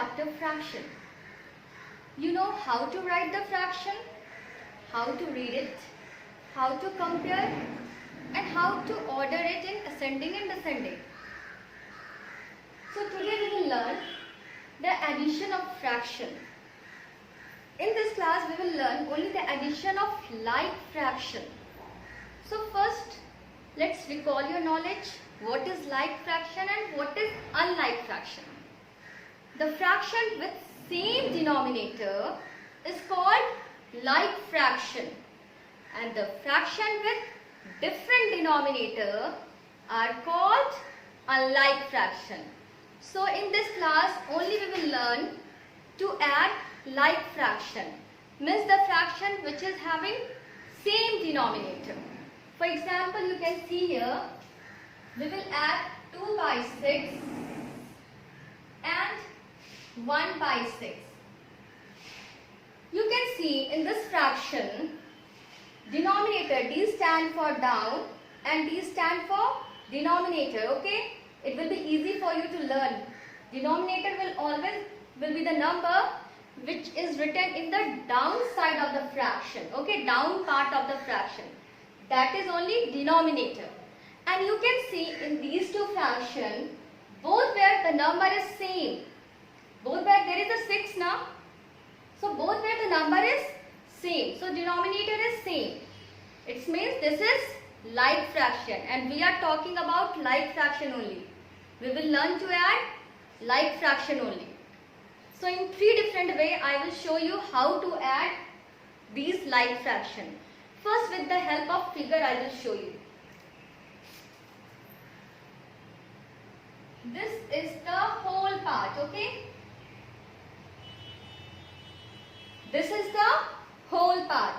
chapter fraction. You know how to write the fraction, how to read it, how to compare, and how to order it in ascending and descending. So today we will learn the addition of fraction. In this class we will learn only the addition of like fraction. So first let's recall your knowledge. What is like fraction and what is unlike fraction? The fraction with same denominator is called like fraction, and the fraction with different denominator are called unlike fraction. So in this class only we will learn to add like fraction, means the fraction which is having same denominator. For example, you can see here we will add 2 by 6 and 1 by 6. You can see in this fraction, denominator D stand for down and D stand for denominator. Okay, it will be easy for you to learn. Denominator will always be the number which is written in the down side of the fraction. Okay, down part of the fraction. That is only denominator. And you can see in these two fractions, both where the number is same. Both where there is a 6 now. So both where the number is same. So denominator is same. It means this is like fraction, and we are talking about like fraction only. We will learn to add like fraction only. So in 3 different ways I will show you how to add these like fraction. First, with the help of figure I will show you. This is the whole part, okay? This is the whole part.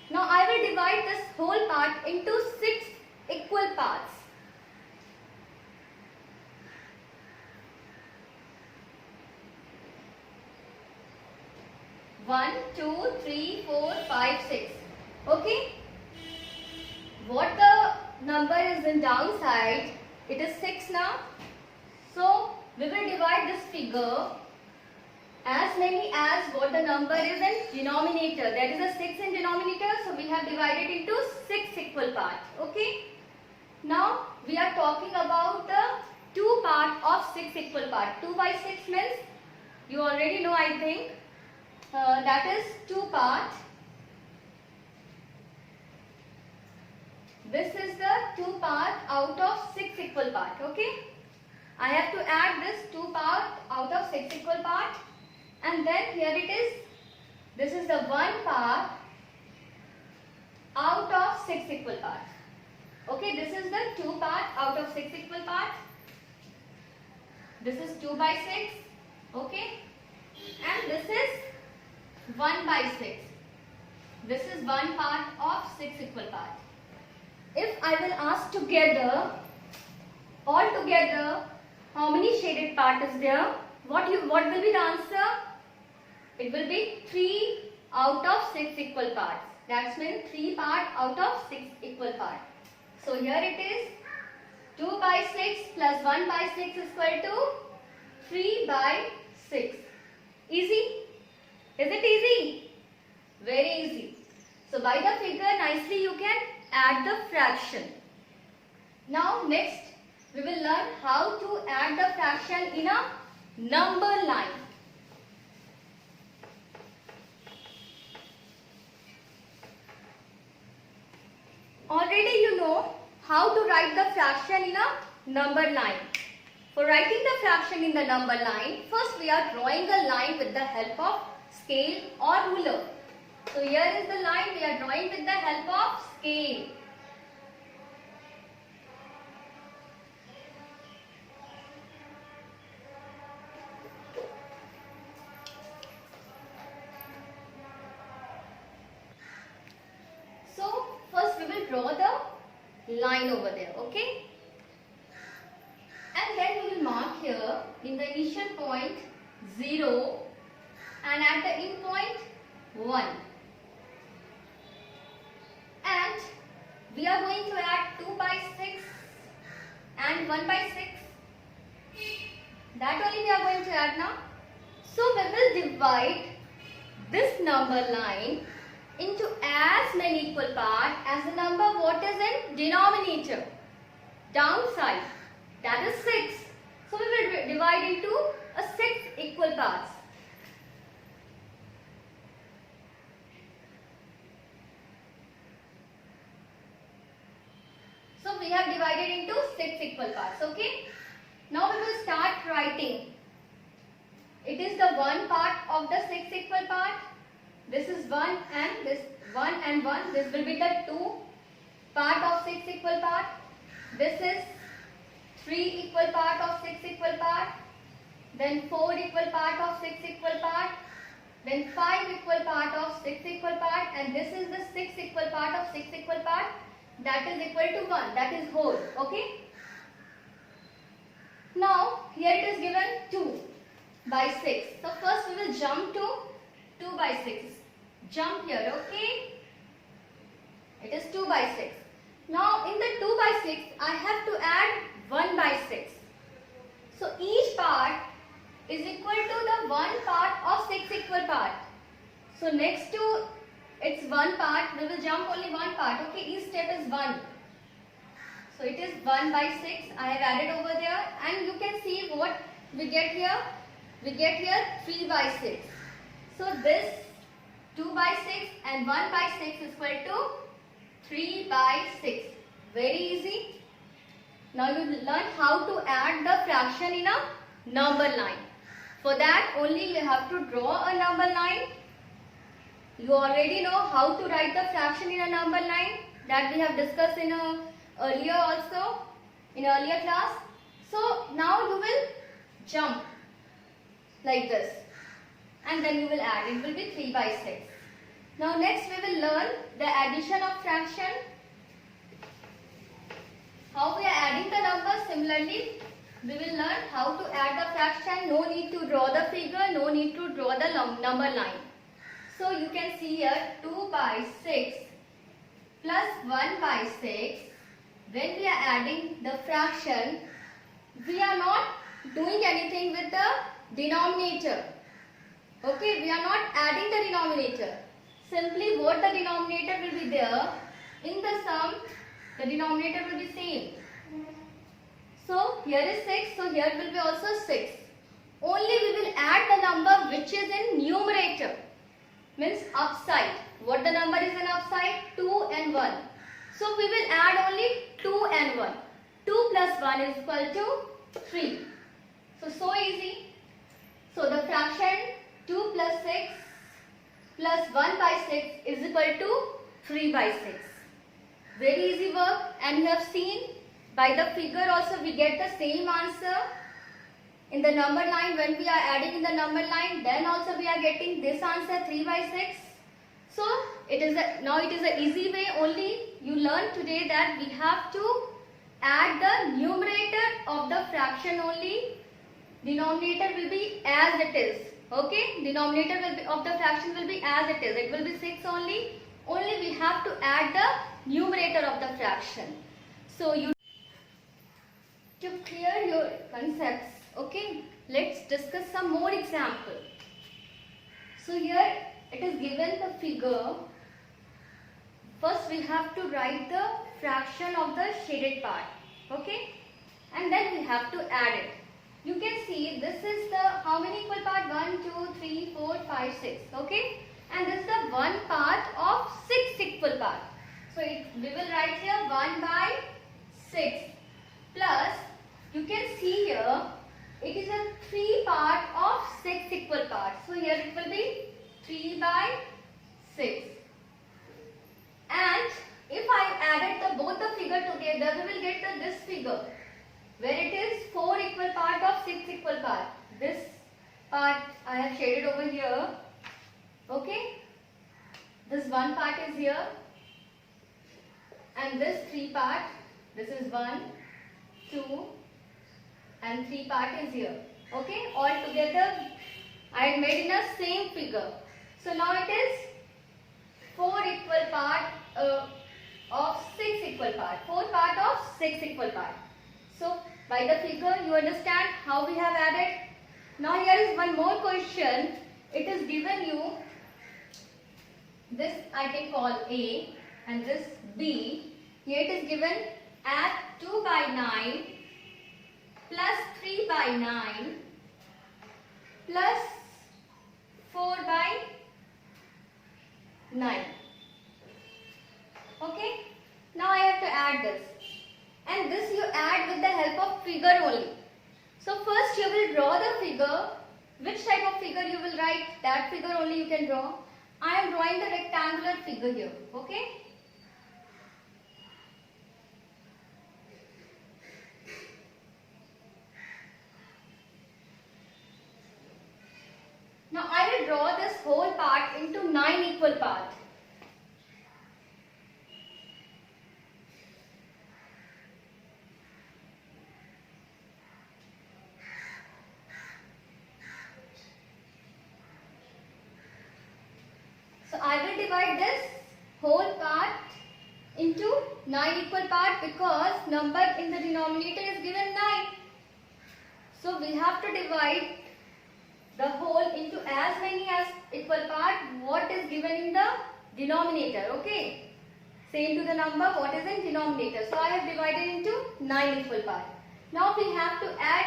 Now I will divide this whole part into 6 equal parts. One, 2, 3, 4, 5, 6. Okay? What the number is in downside, it is 6 now. So we will divide this figure as many as what the number is in denominator. That is a 6 in denominator, so we have divided into 6 equal parts. Okay? Now we are talking about the 2 part of 6 equal part. 2 by 6 means, you already know I think, that is 2 part. This is the 2 part out of 6 equal part. Okay? I have to add this 2 part out of 6 equal part, and then here it is. This is the 1 part out of 6 equal parts. Okay, this is the 2 part out of 6 equal parts. This is 2 by 6. Okay, and this is 1 by 6. This is 1 part of 6 equal parts. If I will ask together, all together, how many shaded part is there? What will be the answer? It will be 3 out of 6 equal parts. That means 3 part out of 6 equal parts. So here it is 2 by 6 plus 1 by 6 is equal to 3 by 6. Easy? Is it easy? Very easy. So by the figure nicely you can add the fraction. Now next we will learn how to add the fraction in a number line. Already you know how to write the fraction in a number line. For writing the fraction in the number line, first we are drawing a line with the help of scale or ruler. So here is the line we are drawing with the help of scale. So first we will draw the line over there, okay? And then we will mark here in the initial point 0 and at the end point 1. And we are going to add 2 by 6 and 1 by 6. That only we are going to add now. So we will divide this number line into as many equal parts as the number what is in denominator, downside, that is 6. So we will divide into a 6 equal parts. So we have divided into 6 equal parts. Okay. Now we will start writing. It is the one part of the 6 equal part. This is 1 and this 1 and 1. This will be the 2 part of 6 equal part. This is 3 equal part of 6 equal part. Then 4 equal part of 6 equal part. Then 5 equal part of 6 equal part. And this is the 6 equal part of 6 equal part. That is equal to 1. That is whole. Okay. Now here it is given 2 by 6. So first we will jump to 2 by 6. Jump here. Okay. It is 2 by 6. Now in the 2 by 6 I have to add 1 by 6. So each part is equal to the one part of 6 equal part. So next to its one part we will jump only one part. Okay. Each step is 1. So it is 1 by 6. I have added over there and you can see what we get here. We get here 3 by 6. So this 2 by 6 and 1 by 6 is equal to 3 by 6. Very easy. Now you will learn how to add the fraction in a number line. For that only you have to draw a number line. You already know how to write the fraction in a number line. That we have discussed in earlier also, in earlier class. So now you will jump like this and then you will add. It will be 3 by 6. Now next we will learn the addition of fraction. How we are adding the numbers. Similarly we will learn how to add the fraction. No need to draw the figure, no need to draw the number line. So you can see here 2 by 6 plus 1 by 6. When we are adding the fraction, we are not doing anything with the denominator. Okay, we are not adding the denominator. Simply what the denominator will be there, in the sum, the denominator will be same. So here is 6, so here will be also 6. Only we will add the number which is in numerator, means upside. What the number is in upside? 2 and 1. So we will add only 2 and 1. 2 plus 1 is equal to 3. So easy. So the fraction 2 plus 6 plus 1 by 6 is equal to 3 by 6. Very easy work, and you have seen by the figure also we get the same answer. In the number line, when we are adding in the number line, then also we are getting this answer 3 by 6. So now it is an easy way. Only you learn today that we have to add the numerator of the fraction only. Denominator will be as it is. Okay, denominator of the fraction will be as it is. It will be 6 only. Only we have to add the numerator of the fraction. So to clear your concepts, okay, let's discuss some more example. So here it is given the figure. First we have to write the fraction of the shaded part, okay, and then we have to add it. You can see this is the how many equal part? 1, 2, 3, 4, 5, 6, okay, and this is the one part of 6 equal part. So we will write here 1 by 6 plus, you can see here it is a 3 part of 6 equal parts. So here it will be 3 by 6. And if I added both the figure together, we will get this figure where it is 4 equal part of 6 equal part. This part I have shaded over here. Okay. This one part is here. And this 3 part, this is 1, 2 and 3 part is here. Okay. All together I had made in a same figure. So now it is 4 equal part of 6 equal part. 4 part of 6 equal part. So by the figure you understand how we have added. Now here is one more question. It is given you, this I can call A and this B. Here it is given as 2 by 9 plus 3 by 9 plus 4 by 9. Okay. Now I have to add this. And this you add with the help of figure only. So first you will draw the figure. Which type of figure you will write? That figure only you can draw. I am drawing the rectangular figure here. Okay. Now I will draw this whole part into 9 equal parts. So I will divide this whole part into 9 equal parts because number in the denominator is given 9. So we have to divide the whole into as many as equal parts what is given in the denominator. Okay. Same to the number what is in denominator. So I have divided into 9 equal parts. Now we have to add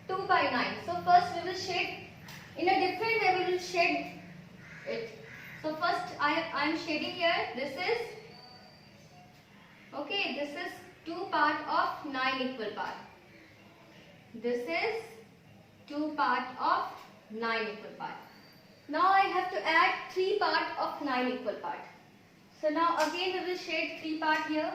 2 by 9. So first we will shade in a different way, we will shade it. So first I am shading here. This is, okay, this is 2 part of 9 equal part. This is 2 part of 9 equal part. Now I have to add 3 part of 9 equal part. So now again we will shade 3 part here.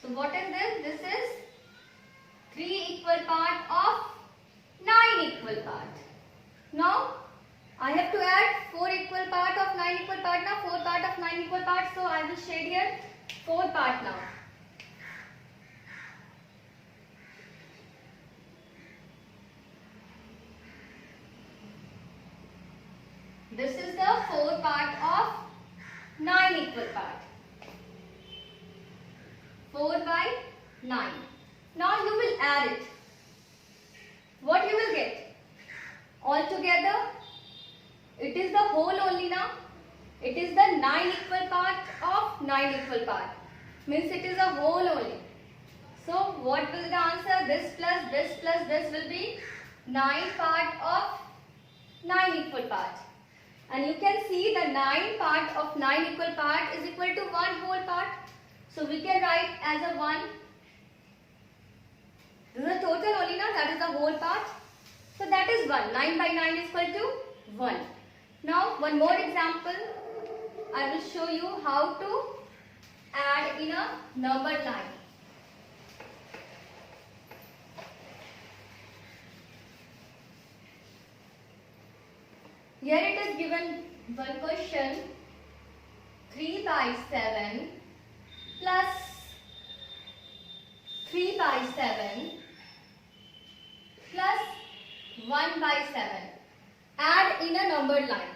So what is this? This is 3 equal part of 9 equal part. Now I have to add 4 equal part of 9 equal part now. 4 part of 9 equal part. So I will shade here 4 part now. This is the 4 part of 9 equal part. 4 by 9. Now you will add it. What you will get? Altogether, it is the whole only now. It is the 9 equal part of 9 equal part. Means it is a whole only. So what will the answer? This plus this plus this will be 9 part of 9 equal part. And you can see the 9 part of 9 equal part is equal to 1 whole part. So we can write as a 1. This is the total only now, that is the whole part. So that is 1. 9 by 9 is equal to 1. Now one more example. I will show you how to add in a number line. Here it is given one question, 3 by 7 plus 3 by 7 plus 1 by 7. Add in a numbered line.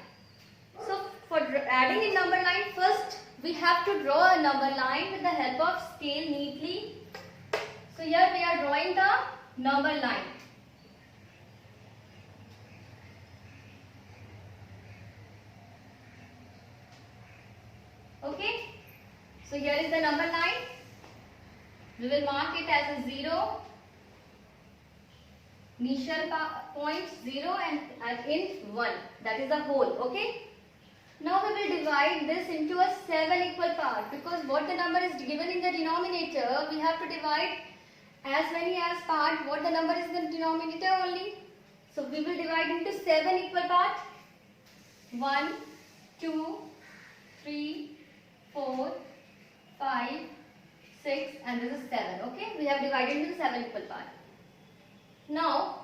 So for adding in number line, first we have to draw a number line with the help of scale neatly. So here we are drawing the number line. Okay. So here is the number line. We will mark it as a 0. Initial point 0 and int 1. That is the whole. Okay. Now we will divide this into a 7 equal part because what the number is given in the denominator, we have to divide as many as part what the number is in the denominator only. So we will divide into 7 equal parts. 1, 2, 3, 4, 5, 6 and this is 7. Okay, we have divided into 7 equal parts. Now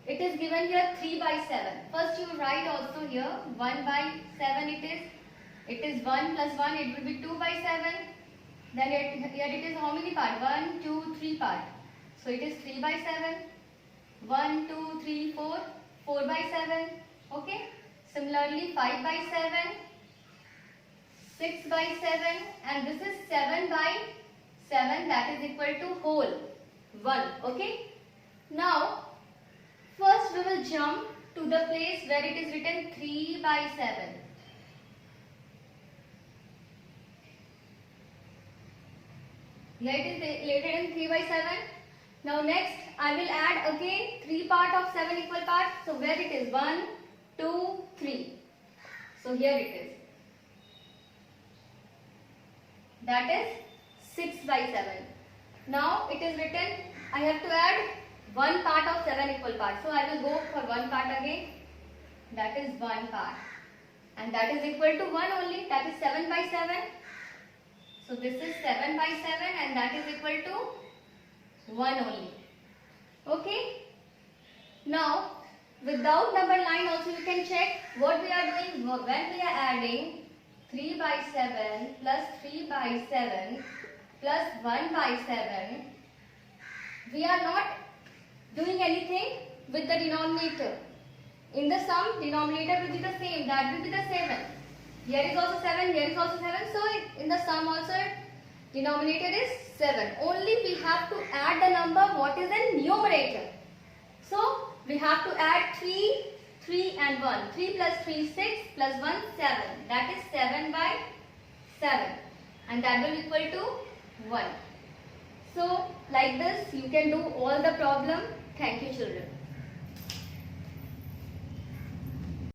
it is given here 3 by 7. First you write also here 1 by 7 it is 1 plus 1, it will be 2 by 7. Then here it is how many part? 1, 2, 3 part. So it is 3 by 7. 1, 2, 3, 4, 4 by 7. Okay. Similarly 5 by 7. 6 by 7 and this is 7 by 7, that is equal to whole 1. Okay. Now first we will jump to the place where it is written 3 by 7. Here it is written 3 by 7. Now next I will add again 3 part of 7 equal parts. So where it is 1, 2, 3. So here it is. That is 6 by 7. Now it is written I have to add 1 part of 7 equal parts. So I will go for 1 part again. That is 1 part. And that is equal to 1 only. That is 7 by 7. So this is 7 by 7 and that is equal to 1 only. Okay. Now without number line also you can check what we are doing when we are adding 3 by 7 plus 3 by 7 plus 1 by 7. We are not doing anything with the denominator. In the sum, denominator will be the same. That will be the 7. Here is also 7. Here is also 7. So in the sum also denominator is 7. Only we have to add the number what is in numerator. So we have to add 3, 3 and 1. 3 plus 3 6 plus 1 7. That is 7 by 7. And that will equal to 1. So like this you can do all the problem. Thank you children.